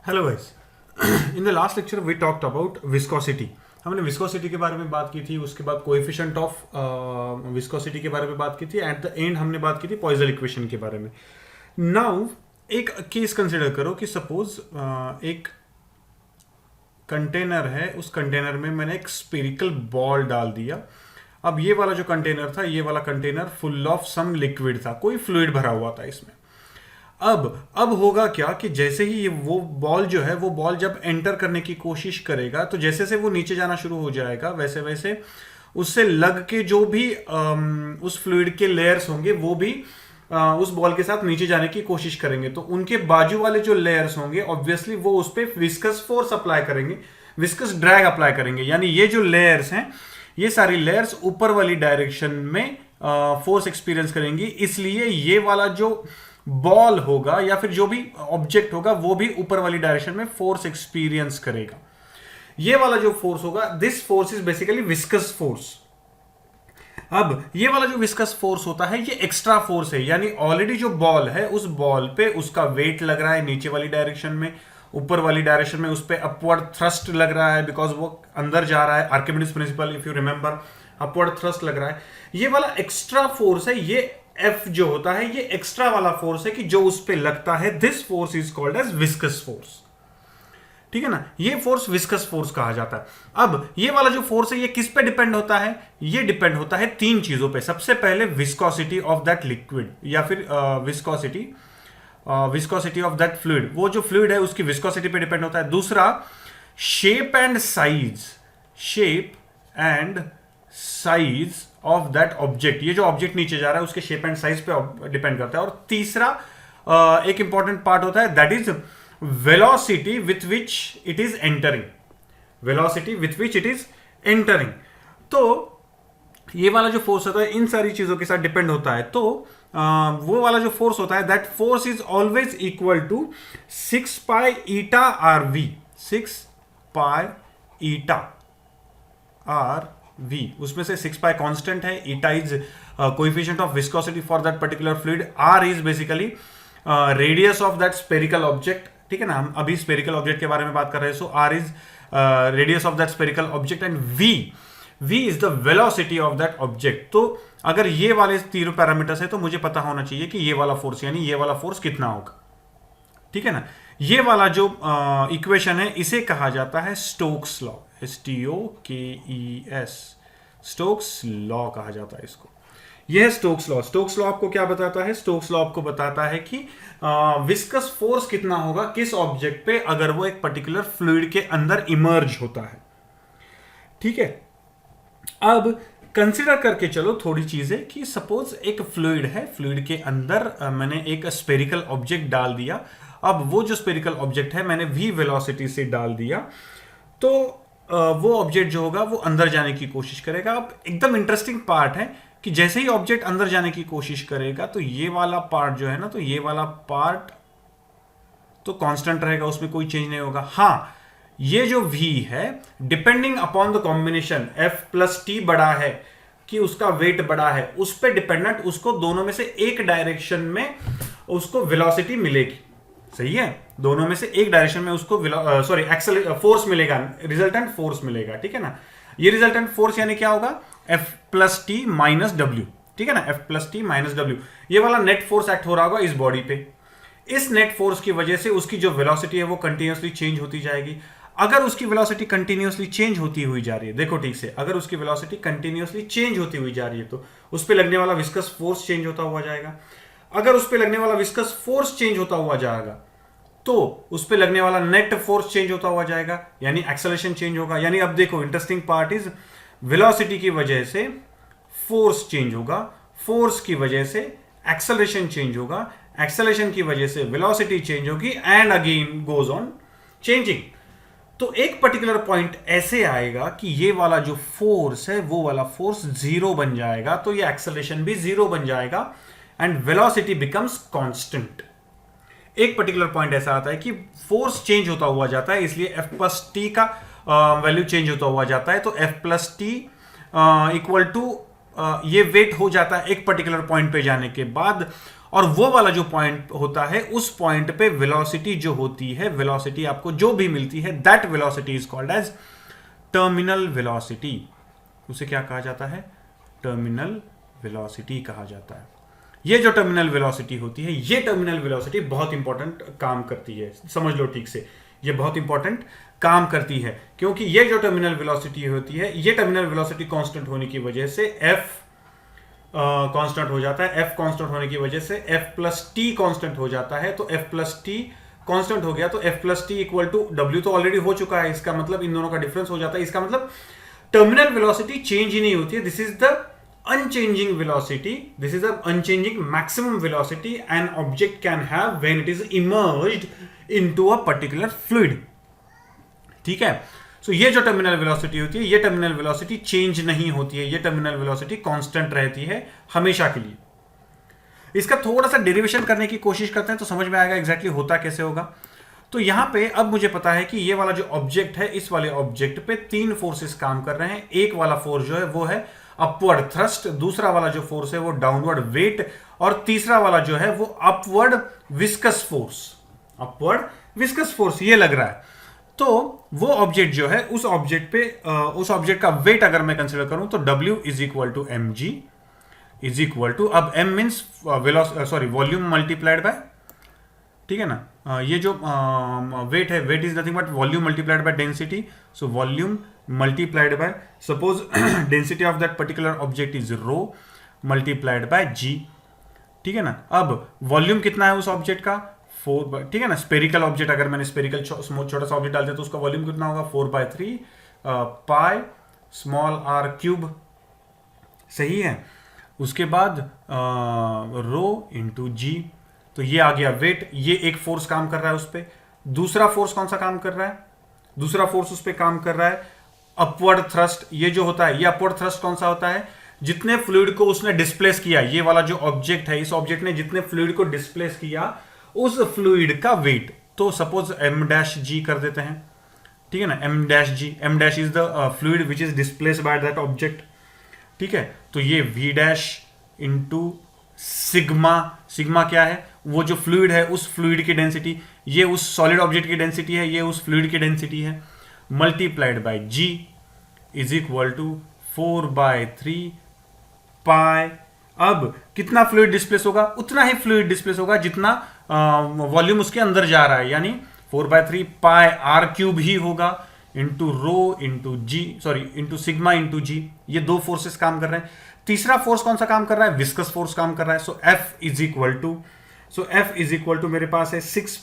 Hello guys. In the last lecture we talked about viscosity. हमने viscosity के बारे में बात की थी, उसके बाद कोएफिशिएंट ऑफ विस्कोसिटी के बारे में बात की थी, एट द एंड हमने बात की थी पॉइजन इक्वेशन के बारे में। नाउ एक केस कंसिडर करो कि सपोज एक कंटेनर है, उस कंटेनर में मैंने एक स्फेरिकल बॉल डाल दिया। अब ये वाला जो कंटेनर था, ये वाला container full of some liquid था, कोई फ्लूइड भरा हुआ था इसमें। अब होगा क्या कि जैसे ही ये वो बॉल जो है, वो बॉल जब एंटर करने की कोशिश करेगा तो जैसे से वो नीचे जाना शुरू हो जाएगा, वैसे वैसे उससे लग के जो भी उस फ्लूइड के लेयर्स होंगे वो भी उस बॉल के साथ नीचे जाने की कोशिश करेंगे। तो उनके बाजू वाले जो लेयर्स होंगे ऑब्वियसली वो उस पर विस्कस फोर्स अप्लाई करेंगे, विस्कस ड्रैग अप्लाई करेंगे। यानी ये जो लेयर्स हैं, ये सारी लेयर्स ऊपर वाली डायरेक्शन में फोर्स एक्सपीरियंस करेंगी। इसलिए ये वाला जो बॉल होगा या फिर जो भी ऑब्जेक्ट होगा वो भी ऊपर वाली डायरेक्शन में फोर्स एक्सपीरियंस करेगा। ये वाला जो फोर्स होगा, this force is basically viscous force. अब ये वाला जो विस्कस फोर्स होता है, ये एक्स्ट्रा फोर्स है। यानी ऑलरेडी जो बॉल है, उस बॉल पे उसका वेट लग रहा है नीचे वाली डायरेक्शन में, ऊपर वाली डायरेक्शन में उस पे अपवर्ड थ्रस्ट लग रहा है, बिकॉज वो अंदर जा रहा है। Archimedes principal, if you remember, upward thrust लग रहा है। ये वाला एक्स्ट्रा फोर्स है, ये F जो होता है, ये एक्स्ट्रा वाला फोर्स है कि जो उस पे लगता है। This force is called as viscous force. ठीक है ना, ये फोर्स विस्कस फोर्स कहा जाता है। अब ये वाला जो फोर्स है, ये किस पे डिपेंड होता है? ये डिपेंड होता है तीन चीजों पे। सबसे पहले विस्कोसिटी ऑफ दैट लिक्विड या फिर विस्कोसिटी ऑफ दैट फ्लूइड, वो जो फ्लूइड है उसकी विस्कोसिटी पे डिपेंड होता है। दूसरा shape and size of that object, ये जो ऑब्जेक्ट नीचे जा रहा है उसके शेप एंड साइज पे डिपेंड करता है। और तीसरा एक इंपॉर्टेंट पार्ट होता है, that is velocity with which it is entering. Velocity with which it is entering. तो ये वाला जो फोर्स होता है इन सारी चीजों के साथ डिपेंड होता है। तो वो वाला जो फोर्स होता है, that force is always equal to 6 pi eta are v. 6 pi eta r V, उसमें से 6 पाई कांस्टेंट है, eta is coefficient of viscosity for that particular fluid, R is basically radius of that spherical object. ठीक है ना, हम अभी spherical object के बारे में बात कर रहे हैं। सो R is radius of that spherical object and V is the velocity of that object. तो अगर ये वाले तीनों पैरामीटर्स है तो मुझे पता होना चाहिए कि ये वाला फोर्स, यानी ये वाला फोर्स कितना होगा। ठीक है ना, ये वाला जो इक्वेशन है इसे कहा जाता है Stokes law, STOKES, Stokes law कहा जाता है इसको। यह है स्टोक्स लॉ। स्टोक्स लॉ आपको क्या बताता है? स्टोक्स लॉ आपको बताता है कि विस्कस फोर्स कितना होगा किस ऑब्जेक्ट पे अगर वो एक पर्टिकुलर फ्लूइड के अंदर इमर्ज होता है। ठीक है, अब कंसिडर करके चलो थोड़ी चीजें कि सपोज एक फ्लूइड है, फ्लूइड के अंदर मैंने एक स्फेरिकल ऑब्जेक्ट डाल दिया। अब वो जो स्फेरिकल ऑब्जेक्ट है मैंने v वेलोसिटी से डाल दिया, तो वो ऑब्जेक्ट जो होगा वो अंदर जाने की कोशिश करेगा। अब एकदम इंटरेस्टिंग पार्ट है कि जैसे ही ऑब्जेक्ट अंदर जाने की कोशिश करेगा तो ये वाला पार्ट जो है ना, तो ये वाला पार्ट तो कांस्टेंट रहेगा, उसमें कोई चेंज नहीं होगा। हाँ, ये जो v है, depending upon the combination, F plus T बड़ा है कि उसका वेट बड़ा है, उस पर डिपेंडेंट उसको दोनों में से एक डायरेक्शन में उसको वेलोसिटी मिलेगी। सही है, दोनों में से एक डायरेक्शन में उसको फोर्स मिलेगा, रिजल्टेंट फोर्स मिलेगा। ठीक है ना, ये रिजल्टेंट फोर्स यानी क्या होगा? F plus T minus W. ठीक है ना, F plus T minus W, ये वाला नेट फोर्स एक्ट हो रहा होगा इस बॉडी पे। इस नेट फोर्स की वजह से उसकी जो वेलोसिटी है वो कंटिन्यूअसली चेंज होती जाएगी। अगर उसकी वेलोसिटी कंटिन्यूअसली चेंज होती हुई जा रही है, देखो ठीक से, अगर उसकी वेलोसिटी कंटिन्यूअसली चेंज होती हुई जा रही है तो उस पर लगने वाला विस्कस फोर्स चेंज होता हुआ जाएगा। अगर उस पर लगने वाला विस्कस फोर्स चेंज होता हुआ जाएगा तो उस पे लगने वाला नेट फोर्स चेंज होता हुआ जाएगा, यानी एक्सेलरेशन चेंज होगा। यानी अब देखो इंटरेस्टिंग पार्ट इज, वेलोसिटी की वजह से फोर्स चेंज होगा, फोर्स की वजह से एक्सेलरेशन चेंज होगा, एक्सेलरेशन की वजह से वेलोसिटी चेंज होगी, and again goes on changing. तो एक पर्टिकुलर पॉइंट ऐसे आएगा कि ये वाला जो फोर्स है वो वाला फोर्स जीरो बन जाएगा, तो ये एक्सेलरेशन भी जीरो बन जाएगा एंड वेलोसिटी बिकम्स कांस्टेंट। एक पर्टिकुलर पॉइंट ऐसा आता है कि फोर्स चेंज होता हुआ जाता है, इसलिए F प्लस टी का वैल्यू चेंज होता हुआ जाता है। तो F plus T equal to ये वेट हो जाता है एक पर्टिकुलर पॉइंट पे जाने के बाद। और वो वाला जो पॉइंट होता है उस पॉइंट पे वेलोसिटी जो होती है, वेलोसिटी आपको जो भी मिलती है, that velocity is called as terminal velocity. उसे क्या कहा जाता है? टर्मिनल वेलोसिटी कहा जाता है। ये जो टर्मिनल वेलोसिटी होती है, ये टर्मिनल वेलोसिटी बहुत इंपॉर्टेंट काम करती है, समझ लो ठीक से, ये बहुत इंपॉर्टेंट काम करती है, क्योंकि ये जो टर्मिनल वेलोसिटी होती है, ये टर्मिनल वेलोसिटी कांस्टेंट होने की वजह से एफ कांस्टेंट हो जाता है। एफ कांस्टेंट होने की वजह से एफ प्लस टी कांस्टेंट हो जाता है। तो एफ प्लस टी कांस्टेंट हो गया तो F plus T equal to W तो ऑलरेडी हो चुका है, इसका मतलब इन दोनों का डिफरेंस हो जाता है। इसका मतलब टर्मिनल वेलोसिटी चेंज ही नहीं होती है। This is the unchanging velocity, this is the unchanging maximum velocity an object can have when it is immersed into a particular fluid। ठीक है, सो ये जो टर्मिनल वेलोसिटी होती है, ये टर्मिनल वेलोसिटी चेंज नहीं होती है, ये टर्मिनल वेलोसिटी कांस्टेंट रहती है हमेशा के लिए। इसका थोड़ा सा डेरिवेशन करने की कोशिश करते हैं तो समझ में आएगा एग्जैक्टली होता कैसे होगा। तो यहां पे अब मुझे पता है कि ये वाला जो ऑब्जेक्ट है, इस वाले ऑब्जेक्ट पे तीन फोर्सेस काम कर रहे हैं। एक वाला फोर्स जो है वो है अपवर्ड थ्रस्ट, दूसरा वाला जो फोर्स है वो डाउनवर्ड वेट, और तीसरा वाला जो है वो upward viscous force. Upward viscous force ये लग रहा है। तो वो ऑब्जेक्ट जो है, उस ऑब्जेक्ट पे उस ऑब्जेक्ट का वेट अगर मैं कंसिडर करूं तो W is equal to m g is equal to, अब m means volume multiplied by, ठीक है ना, ये जो वेट है, weight is nothing but volume multiplied by density. So volume multiplied by, suppose density of that particular object is rho multiplied by g, ठीक है ना। अब वॉल्यूम कितना है उस ऑब्जेक्ट का? 4, ठीक है ना। स्पेरिकल ऑब्जेक्ट, अगर मैंने स्पेरिकल छोटा सा ऑब्जेक्ट डाल दिया तो उसका वॉल्यूम कितना होगा? 4/3 पाई स्मॉल आर क्यूब, सही है। उसके बाद रो इंटू जी, तो ये आ गया वेट। ये एक फोर्स काम कर रहा है उस पर। दूसरा फोर्स कौन सा काम कर रहा है? दूसरा फोर्स उस पर काम कर रहा है अपवर्ड थ्रस्ट। ये जो होता है, ये अपवर्ड थ्रस्ट कौन सा होता है? जितने फ्लूइड को उसने डिस्प्लेस किया, ये वाला जो ऑब्जेक्ट है, इस ऑब्जेक्ट ने जितने फ्लूइड को डिस्प्लेस किया, उस फ्लूइड का वेट। तो सपोज एम डैश जी कर देते हैं, ठीक है ना। M dash g, m dash is the fluid which is displace by that object, ठीक है। तो ये v dash into sigma, sigma क्या है? वो जो फ्लूइड है उस फ्लूइड की डेंसिटी, ये उस सॉलिड ऑब्जेक्ट की डेंसिटी है, ये उस फ्लूइड की डेंसिटी है, multiplied by G is equal to 4/3 pi. अब कितना फ्लूइड डिस्प्लेस होगा? उतना ही फ्लूइड डिस्प्लेस होगा जितना वॉल्यूम उसके अंदर जा रहा है, यानी 4/3 पाई आर क्यूब ही होगा, इंटू रो इंटू जी, इंटू सिग्मा इंटू जी। ये दो फोर्सेस काम कर रहे हैं। तीसरा फोर्स कौन सा काम कर रहा है? विस्कस फोर्स काम कर रहा है। सो एफ इज इक्वल टू मेरे पास है 6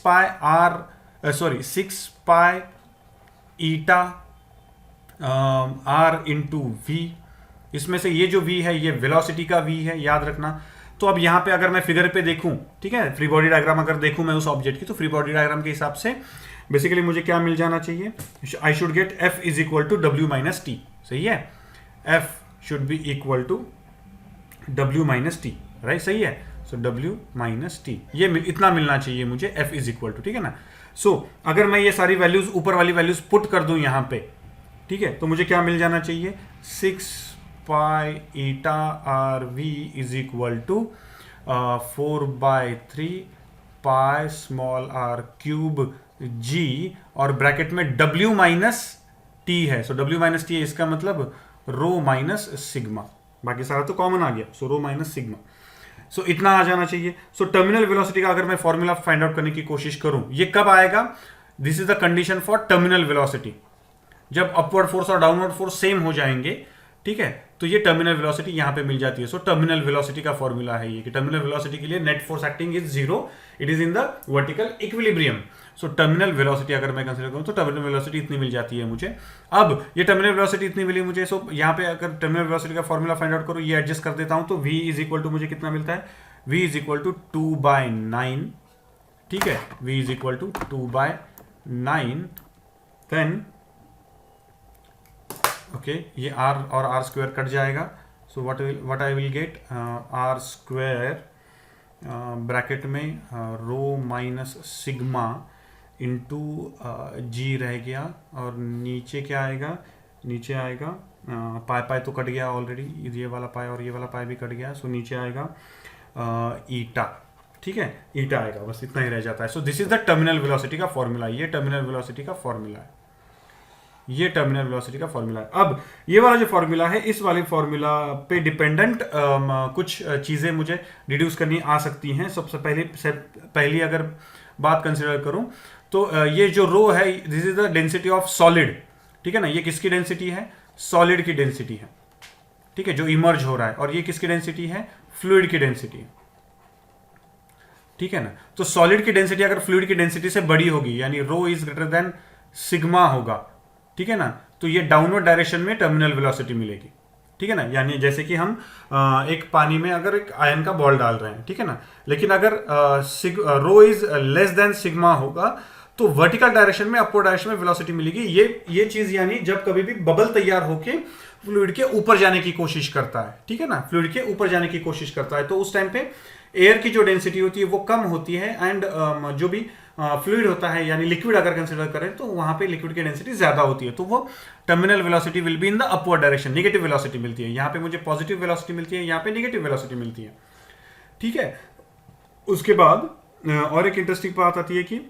pi eta R into we. इसमें से ये जो v है ये वेलोसिटी का v है, याद रखना। तो अब यहां पे अगर मैं फिगर पे देखूं, ठीक है, फ्री बॉडी डायग्राम अगर देखूं मैं उस ऑब्जेक्ट की, तो फ्री बॉडी डायग्राम के हिसाब से बेसिकली मुझे क्या मिल जाना चाहिए? I should get f is equal to W minus T, सही है। f should be equal to W minus T, right, सही है। सो W माइनस टी, ये इतना मिलना चाहिए मुझे, f इज इक्वल टू, ठीक है ना। सो अगर मैं ये सारी वैल्यूज, ऊपर वाली वैल्यूज पुट कर दूं यहां पे, ठीक है, तो मुझे क्या मिल जाना चाहिए? 6 pi eta are v is equal to 4/3 pi small are cube g, और ब्रैकेट में W माइनस टी है। सो W माइनस टी है, इसका मतलब रो माइनस सिग्मा, बाकी सारा तो कॉमन आ गया। सो रो माइनस सिग्मा, सो इतना आ जाना चाहिए। सो टर्मिनल वेलोसिटी का अगर मैं फॉर्मूला फाइंड आउट करने की कोशिश करूं, ये कब आएगा? This is the condition for terminal velocity, जब अपवर्ड फोर्स और डाउनवर्ड फोर्स सेम हो जाएंगे, ठीक है, तो ये टर्मिनल वेलोसिटी यहां पे मिल जाती है। सो टर्मिनल वेलोसिटी का फॉर्मूला है ये कि टर्मिनल वेलोसिटी के लिए net force acting is 0, it is in the vertical equilibrium. So terminal velocity अगर मैं कंसीडर करूं तो टर्मिनल वेलोसिटी इतनी मिल जाती है मुझे। अब ये टर्मिनल वेलोसिटी इतनी मिली मुझे, सो यहां पे अगर टर्मिनल वेलोसिटी का फॉर्मूला फाइंड आउट करूं, ये एडजस्ट कर देता हूं, तो v इज इक्वल टू मुझे कितना मिलता है? v इज इक्वल टू 2/9, ठीक है, v is equal to 2/9। Then okay, ये r और r स्क्वायर कट जाएगा। So what I will get? r square bracket में rho minus sigma into G रह गया, और नीचे क्या आएगा? नीचे आएगा पाई, पाई तो कट गया ऑलरेडी, ये वाला पाई और ये वाला पाई भी कट गया। सो नीचे आएगा ईटा, ठीक है, ईटा आएगा, बस इतना ही रह जाता है। सो this is the terminal velocity का फॉर्मूला, ये टर्मिनल वेलोसिटी का फॉर्मूला है, ये टर्मिनल वेलोसिटी का फॉर्मूला है। अब ये वाला जो फॉर्मूला है, इस वाले फॉर्मूला पे डिपेंडेंट कुछ चीज़ें मुझे डिड्यूस करनी आ सकती हैं। सबसे पहली अगर बात कंसिडर करूं तो ये जो रो है, this is the density of solid, ठीक है ना। ये किसकी डेंसिटी है? सॉलिड की डेंसिटी है, ठीक है, जो इमर्ज हो रहा है। और ये किसकी डेंसिटी है? फ्लूइड की डेंसिटी है, ठीक है ना। तो सॉलिड की डेंसिटी अगर फ्लूइड की डेंसिटी से बड़ी होगी, यानी रो इज ग्रेटर देन सिग्मा होगा, ठीक है ना, तो ये डाउनवर्ड डायरेक्शन में टर्मिनल वेलोसिटी मिलेगी, ठीक है ना। यानी जैसे कि हम एक पानी में अगर एक आयन का बॉल डाल रहे हैं, ठीक है ना, लेकिन अगर रो इज लेस देन सिग्मा होगा तो वर्टिकल डायरेक्शन में, अपवर्ड डायरेक्शन में वेलोसिटी मिलेगी। ये चीज यानी जब कभी भी बबल तैयार होके फ्लूइड के ऊपर जाने की कोशिश करता है, ठीक है ना, फ्लूइड के ऊपर जाने की कोशिश करता है, तो उस टाइम पे एयर की जो डेंसिटी होती है वो कम होती है, एंड जो भी फ्लूइड होता है यानी लिक्विड अगर कंसिडर करें तो वहां पे लिक्विड की डेंसिटी ज्यादा होती है, तो वो terminal velocity will be in the upward direction, negative velocity मिलती है। यहाँ पे मुझे पॉजिटिव वेलोसिटी मिलती है, यहाँ पे नेगेटिव वेलोसिटी मिलती है, ठीक है। उसके बाद और एक इंटरेस्टिंग बात आती है कि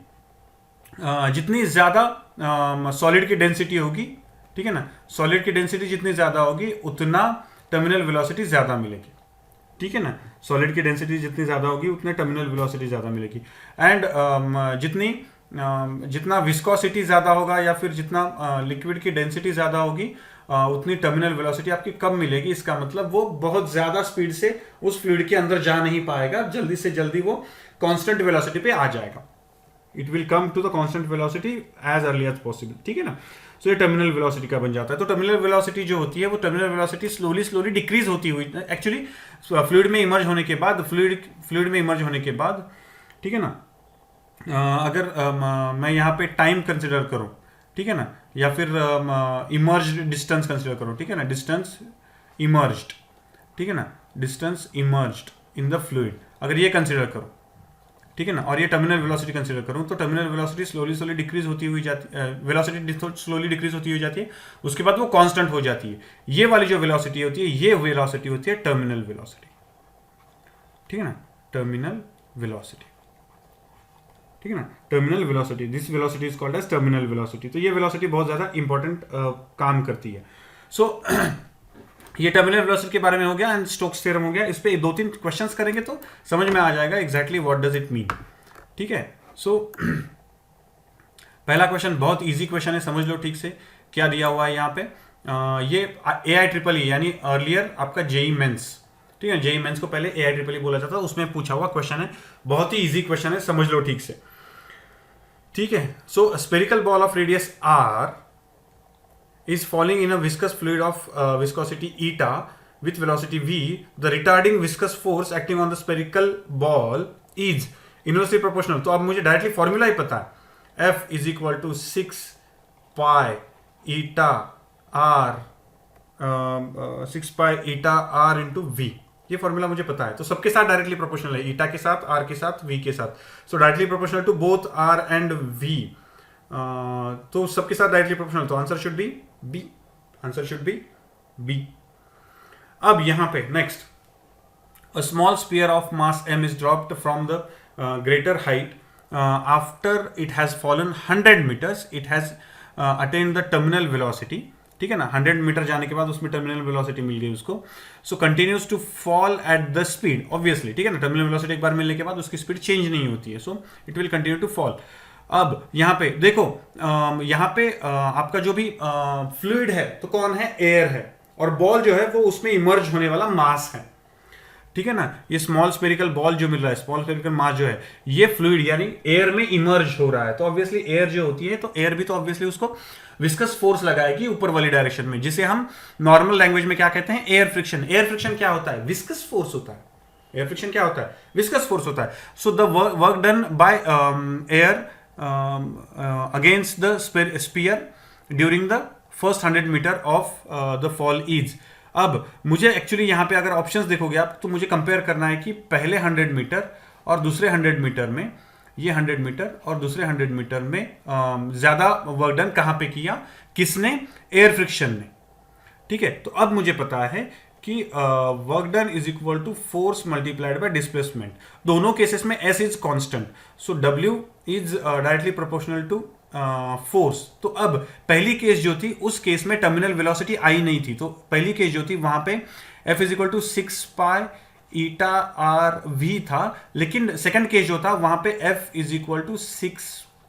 जितनी ज्यादा सॉलिड की डेंसिटी होगी, ठीक है ना, सॉलिड की डेंसिटी जितनी ज्यादा होगी उतना टर्मिनल वेलोसिटी ज्यादा मिलेगी, ठीक है ना। सॉलिड की डेंसिटी जितनी ज्यादा होगी उतने टर्मिनल वेलोसिटी ज्यादा मिलेगी। एंड जितना विस्कोसिटी ज्यादा होगा या फिर जितना लिक्विड की डेंसिटी ज्यादा होगी उतनी टर्मिनल वेलोसिटी आपकी कम मिलेगी। इसका मतलब वो बहुत ज्यादा स्पीड से उस फ्लूइड के अंदर जा नहीं पाएगा, जल्दी से जल्दी वो कांस्टेंट वेलोसिटी पे आ जाएगा। It will come to the constant velocity as early as possible, ठीक है ना। सो ये टर्मिनल वेलोसिटी का बन जाता है। तो टर्मिनल वेलोसिटी जो होती है वो टर्मिनल वेलोसिटी स्लोली डिक्रीज होती हुई, एक्चुअली फ्लूइड में इमर्ज होने के बाद, फ्लूइड में इमर्ज होने के बाद, ठीक है ना, अगर मैं यहाँ पे टाइम कंसिडर करूँ, ठीक है ना, या फिर इमर्ज डिस्टेंस कंसिडर करूँ, ठीक है ना, डिस्टेंस इमर्ज्ड, ठीक है ना, distance emerged in the fluid, अगर ये कंसिडर करूँ, ठीक है ना, और ये टर्मिनल वेलोसिटी कंसिडर करूं तो टर्मिनल वेलोसिटी स्लोली डिक्रीज होती हुई जाती है, वेलोसिटी स्लोली डिक्रीज होती हुई जाती है, उसके बाद वो कांस्टेंट हो जाती है। ये वाली जो वेलोसिटी होती है, ये वेलोसिटी होती है टर्मिनल वेलोसिटी, ठीक है ना, टर्मिनल वेलोसिटी, ठीक है ना, terminal velocity, this velocity is called as terminal velocity. तो ये वेलोसिटी बहुत ज्यादा इंपॉर्टेंट काम करती है। सो ये टर्मिनल वेलोसिटी के बारे में हो गया एंड स्टोक्स थ्योरम हो गया। इस पे 2-3 क्वेश्चंस करेंगे तो समझ में आ जाएगा exactly what does it mean, ठीक है। सो पहला क्वेश्चन बहुत इजी क्वेश्चन है, समझ लो ठीक से क्या दिया हुआ है यहाँ पे। ये AIEEE यानी अर्लियर आपका जेई मेंस, ठीक है, जेई मेंस को पहले AIEEE बोला जाता था, उसमें पूछा हुआ क्वेश्चन है, बहुत ही इजी क्वेश्चन है, समझ लो ठीक से, ठीक है। So spherical ball of radius r is falling in a viscous fluid of viscosity eta with velocity v. The retarding viscous force acting on the spherical ball is inversely proportional. तो अब मुझे directly formula ही पता है, F is equal to 6 pi eta r 6 pi eta r into v. ये formula मुझे पता है, तो सबके साथ डायरेक्टली प्रोपोर्शनल है, ईटा के साथ, आर के साथ, वी के साथ। So directly proportional to both R and V, तो सबके साथ डायरेक्टली प्रोपोर्शनल, तो answer should be B, answer should be B. अब यहां पे next, a small sphere of mass m is dropped from the greater height after it has fallen 100 metres, it has attained the terminal velocity, ठीक है ना, 100 metre जाने के बाद उसमें टर्मिनल वेलोसिटी मिल गई उसको। So continues to fall at the speed, obviously, ठीक है ना, टर्मिनल वेलोसिटी एक बार मिलने के बाद उसकी स्पीड चेंज नहीं होती है, so it will continue to fall. अब यहाँ पे देखो, यहाँ पे आपका जो भी फ्लूइड है तो कौन है? एयर है, और बॉल जो है वो उसमें इमर्ज होने वाला मास है, ठीक है ना। ये स्मॉल स्फेरिकल बॉल जो मिल रहा है, स्मॉल स्फेरिकल मास जो है, ये फ्लूइड यानी एयर में इमर्ज हो रहा है, तो ऑब्वियसली एयर जो होती है, तो एयर भी तो ऑब्वियसली उसको विस्कस फोर्स लगाएगी ऊपर वाली डायरेक्शन में, जिसे हम नॉर्मल लैंग्वेज में क्या कहते हैं? Air friction. एयर फ्रिक्शन क्या होता है? विस्कस फोर्स होता है। एयर फ्रिक्शन क्या होता है? विस्कस फोर्स होता है। So the work done by air against the sphere during the first 100 meter of the fall is। अब मुझे एक्चुअली यहाँ पे अगर ऑप्शंस देखोगे आप तो मुझे कंपेयर करना है कि पहले 100 मीटर और दूसरे 100 मीटर में, ये 100 मीटर और दूसरे 100 मीटर में ज्यादा वर्क डन कहाँ पे किया, किसने? एयर फ्रिक्शन ने, ठीक है। तो अब मुझे पता है कि work done is equal to force multiplied by displacement. दोनों केसेस में S is constant, so W is directly proportional to force. तो अब पहली केस जो थी उस केस में टर्मिनल वेलोसिटी आई नहीं थी, तो पहली केस जो थी वहां पे F is equal to 6 pi eta are V था, लेकिन सेकंड केस जो था वहां पे F is equal to 6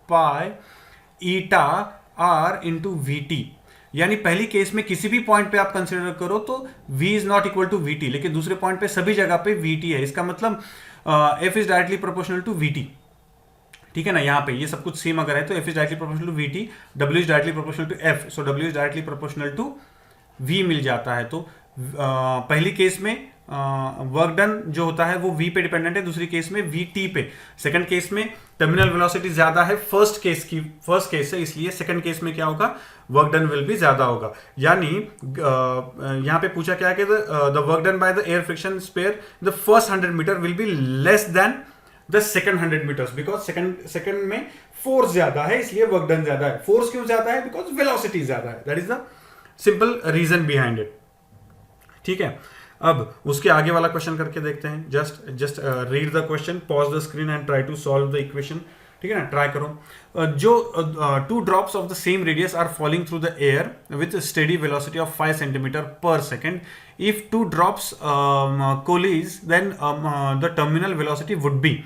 pi eta R into V T. यानी पहली केस में किसी भी पॉइंट पे आप कंसिडर करो तो v is not equal to V T, लेकिन दूसरे पॉइंट पे सभी जगह पे वी टी है। इसका मतलब f is directly proportional to V T, ठीक है ना। यहाँ पे ये सब कुछ सेम अगर है तो f is directly proportional to V T, w is directly proportional to f, so w is directly proportional to v मिल जाता है। तो पहली केस में वर्क डन जो होता है वो v पे डिपेंडेंट है, दूसरी केस में vt पे। सेकंड केस में टर्मिनल वेलोसिटी ज्यादा है फर्स्ट केस से, इसलिए सेकंड केस में क्या होगा, वर्क डन विल भी ज्यादा होगा। यानी यहां पे पूछा क्या है कि the work done by the air friction sphere the first 100 metre will be less than the second 100 metres, because second में फोर्स ज्यादा है इसलिए वर्क डन ज्यादा है। फोर्स क्यों ज्यादा है, बिकॉज वेलोसिटी ज्यादा है, that is the simple reason behind it, ठीक है। अब उसके आगे वाला क्वेश्चन करके देखते हैं। Just read the question, pause the screen and try to solve the equation, ठीक है ना। ट्राई करो। जो 2 drops of the same radius are falling through the air with steady velocity of 5 centimetre per second. If 2 drops collide then the terminal velocity would be.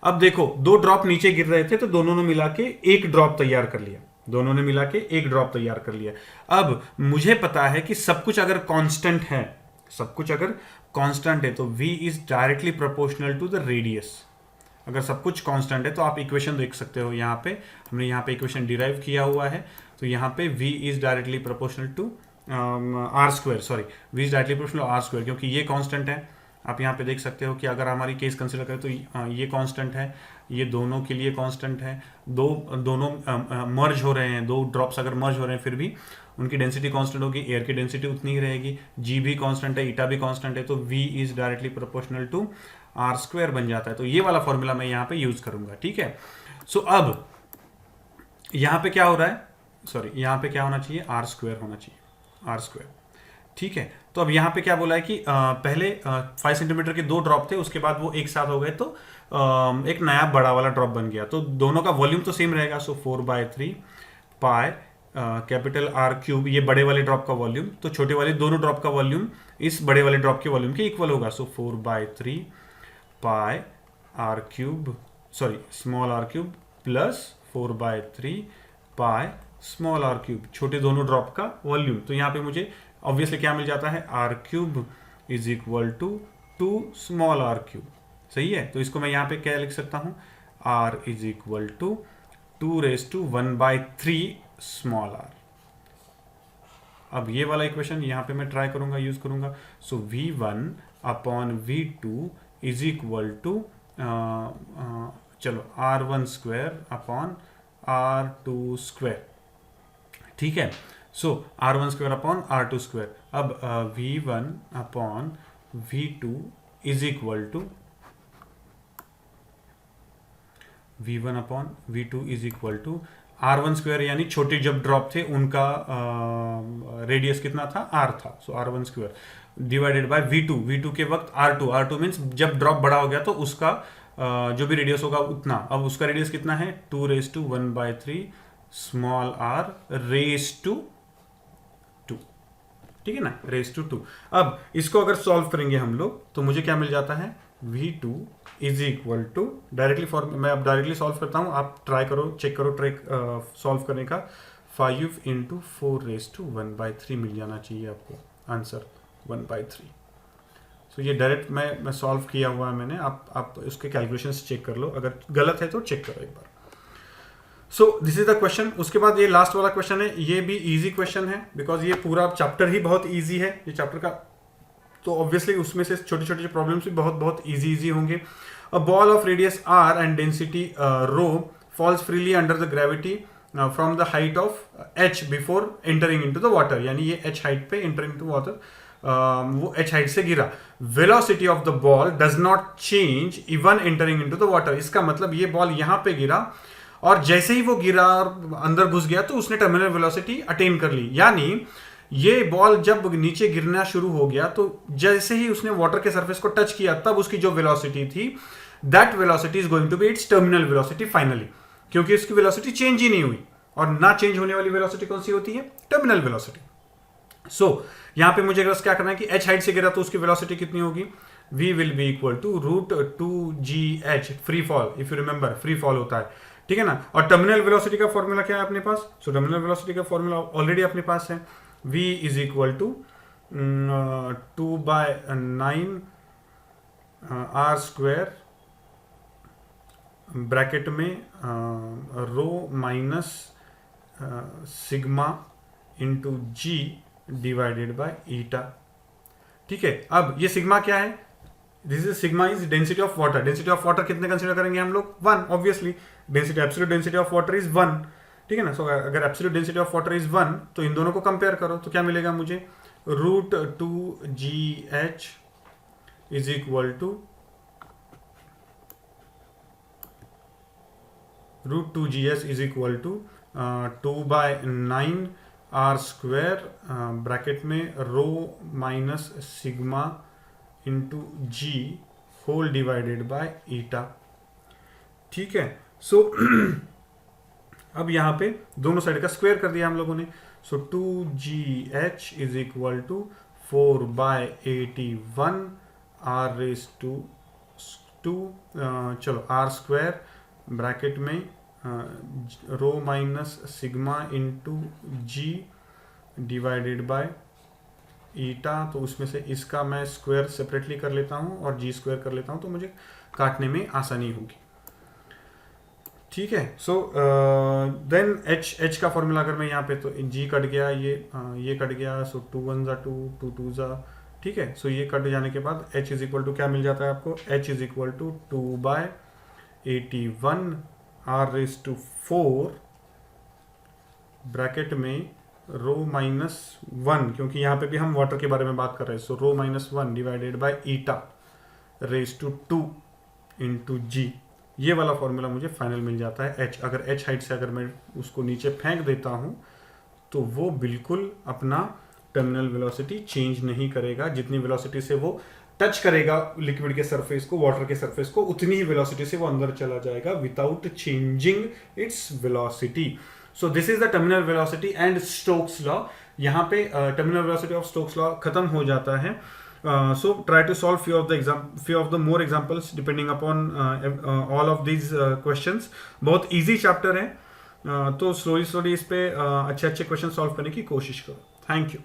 अब देखो 2 drop नीचे गिर रहे थे तो दोनों ने मिला के एक ड्रॉप तैयार कर लिया, दोनों ने मिला के एक ड्रॉप तैयार कर लिया। अब मुझे पता है कि सब कुछ अगर कांस्टेंट है, सब कुछ अगर कांस्टेंट है तो v is directly proportional to the radius. अगर सब कुछ कांस्टेंट है तो आप इक्वेशन देख सकते हो, यहाँ पे हमने यहाँ पे इक्वेशन डिराइव किया हुआ है, तो यहाँ पे v is directly proportional to R square, sorry v is directly proportional R square, क्योंकि ये कांस्टेंट है। आप यहाँ पे देख सकते हो कि अगर हमारी केस कंसिडर करें तो ये कांस्टेंट है, ये दोनों के लिए कांस्टेंट है, दोनों मर्ज हो रहे हैं, 2 ड्रॉप्स अगर मर्ज हो रहे हैं फिर भी उनकी डेंसिटी कांस्टेंट होगी, एयर की डेंसिटी उतनी ही रहेगी, g भी कांस्टेंट है, ईटा भी कांस्टेंट है, तो v is directly proportional to R square बन जाता है। तो ये वाला फॉर्मूला मैं यहाँ पे यूज करूंगा, ठीक है। सो अब यहाँ पे क्या हो रहा है, सॉरी यहाँ पे क्या होना चाहिए, आर स्क्वायर होना चाहिए, आर स्क्वायर, ठीक है। तो अब यहाँ पे क्या बोला है कि पहले 5 सेंटीमीटर के 2 ड्रॉप थे, उसके बाद वो एक साथ हो गए तो एक नया बड़ा वाला ड्रॉप बन गया, तो दोनों का वॉल्यूम तो सेम रहेगा। सो 4/3 पाई कैपिटल आर क्यूब, ये बड़े वाले ड्रॉप का वॉल्यूम, तो छोटे वाले दोनों ड्रॉप का वॉल्यूम इस बड़े वाले ड्रॉप के वॉल्यूम के इक्वल होगा। So 4/3 pi r cube, sorry small are cube plus 4/3 pi small are cube, छोटे दोनों ड्रॉप का वॉल्यूम। तो यहाँ पे मुझे ऑब्वियसली क्या मिल जाता है, R cube is equal to 2 small are cube, सही है। तो इसको मैं यहाँ पे क्या लिख सकता हूँ, R is equal to 2⁻1/3 small R. अब ये वाला इक्वेशन यहाँ पे मैं ट्राई करूंगा, यूज करूंगा। So v1 upon v2 is equal to चलो r1 square upon r2 square, ठीक है। So r1 square upon r2 square. अब v1 upon v2 is equal to v1 upon v2 is equal to r1 square, यानी छोटे जब drop थे उनका radius कितना था, r था, सो r1 square divided by v2 के वक्त r2 मीन्स जब ड्रॉप बड़ा हो गया तो उसका जो भी रेडियस होगा उतना। अब उसका रेडियस कितना है, 2⁻1/3 स्मॉल आर रेस टू 2, ठीक है ना, रेस टू 2। अब इसको अगर सॉल्व करेंगे हम लोग तो मुझे क्या मिल जाता है, v2 is equal to directly मैं अब डायरेक्टली सॉल्व करता हूं, आप ट्राई करो, चेक करो ट्राई सॉल्व करने का। 5 × 4⁻1/3 मिल जाना चाहिए आपको आंसर 1/3। सो ये डायरेक्ट मैं सॉल्व किया हुआ है मैंने, आप उसके कैलकुलेशंस चेक कर लो, अगर गलत है तो चेक करो एक बार। So this is the question. उसके बाद ये लास्ट वाला क्वेश्चन है, ये भी इजी क्वेश्चन है बिकॉज ये पूरा चैप्टर ही बहुत इजी है, ये चैप्टर का, तो ऑब्वियसली उसमें से छोटे छोटे प्रॉब्लम्स भी बहुत इजी होंगे। A ball of radius r and density rho falls freely under the gravity from the height of h before entering into the water, यानी ये h हाइट पे एंटरिंग टू वाटर, वो h हाइट से गिरा। Velocity of the ball does not change even entering into the water, इसका मतलब ये ball यहाँ पे गिरा और जैसे ही वो गिरा और अंदर घुस गया तो उसने टर्मिनल वेलोसिटी अटेन कर ली। यानी ये बॉल जब नीचे गिरना शुरू हो गया तो जैसे ही उसने वाटर के सरफेस को टच किया तब उसकी जो वेलोसिटी थी, that velocity is going to be its terminal velocity finally, क्योंकि उसकी वेलोसिटी चेंज ही नहीं हुई। और ना चेंज होने वाली वेलोसिटी कौन सी होती है? Terminal velocity. सो यहां पे मुझे बस क्या करना है कि h हाइट से गिरा तो उसकी वेलोसिटी कितनी होगी? v will be equal to √2gh free fall, if you remember free fall होता है, ठीक है ना। और टर्मिनल वेलोसिटी का फॉर्मूला क्या है अपने पास? सो टर्मिनल वेलोसिटी का फॉर्मूला ऑलरेडी अपने पास है, v is equal to 2/9 r² bracket में rho minus sigma into g divided by eta, ठीक है। अब ये सिग्मा क्या है? This is sigma is density of water. Density of water कितने कंसीडर करेंगे हम लोग? 1 obviously. Density absolute density of water is 1, ठीक है ना। सो अगर absolute density of water is 1 तो इन दोनों को कंपेयर करो तो क्या मिलेगा मुझे? √2gh is equal to √2gh is equal to 2/9 r² bracket में rho minus sigma into g whole divided by eta, ठीक है। सो अब यहां पे दोनों साइड का स्क्वायर कर दिया हम लोगों ने। सो 2gh is equal to 4/81 r⁻², चलो r² ब्रैकेट में rho minus sigma into g divided by eta. तो उसमें से इसका मैं स्क्वायर सेपरेटली कर लेता हूं और जी स्क्वायर कर लेता हूं तो मुझे काटने में आसानी होगी, ठीक है। सो देन h का फॉर्मूला अगर मैं यहाँ पे, तो g कट गया, ये कट गया, सो 2 1 ज़ा 2 2 2 ज़ा, ठीक है। सो ये कट जाने के बाद h इज इक्वल टू क्या मिल जाता है आपको? h is equal to 2/81 r⁻4 bracket में रो माइनस 1, क्योंकि यहाँ पे भी हम वाटर के बारे में बात कर रहे हैं। So rho minus 1 divided by eta ⁻² into g. ये वाला फॉर्मूला मुझे फाइनल मिल जाता है h। अगर h हाइट से अगर मैं उसको नीचे फेंक देता हूँ तो वो बिल्कुल अपना टर्मिनल वेलोसिटी चेंज नहीं करेगा। जितनी वेलोसिटी से वो टच करेगा लिक्विड के सरफेस को, वाटर के सरफेस को, उतनी ही वेलोसिटी से वो अंदर चला जाएगा without changing its velocity. So this is the terminal velocity and Stokes law. यहाँ पे terminal velocity of Stokes law खत्म हो जाता है। So try to solve few of the more examples depending upon all of these questions. बहुत easy chapter है, तो slowly इस पे अच्छे क्वेश्चन सॉल्व करने की कोशिश करो। Thank you.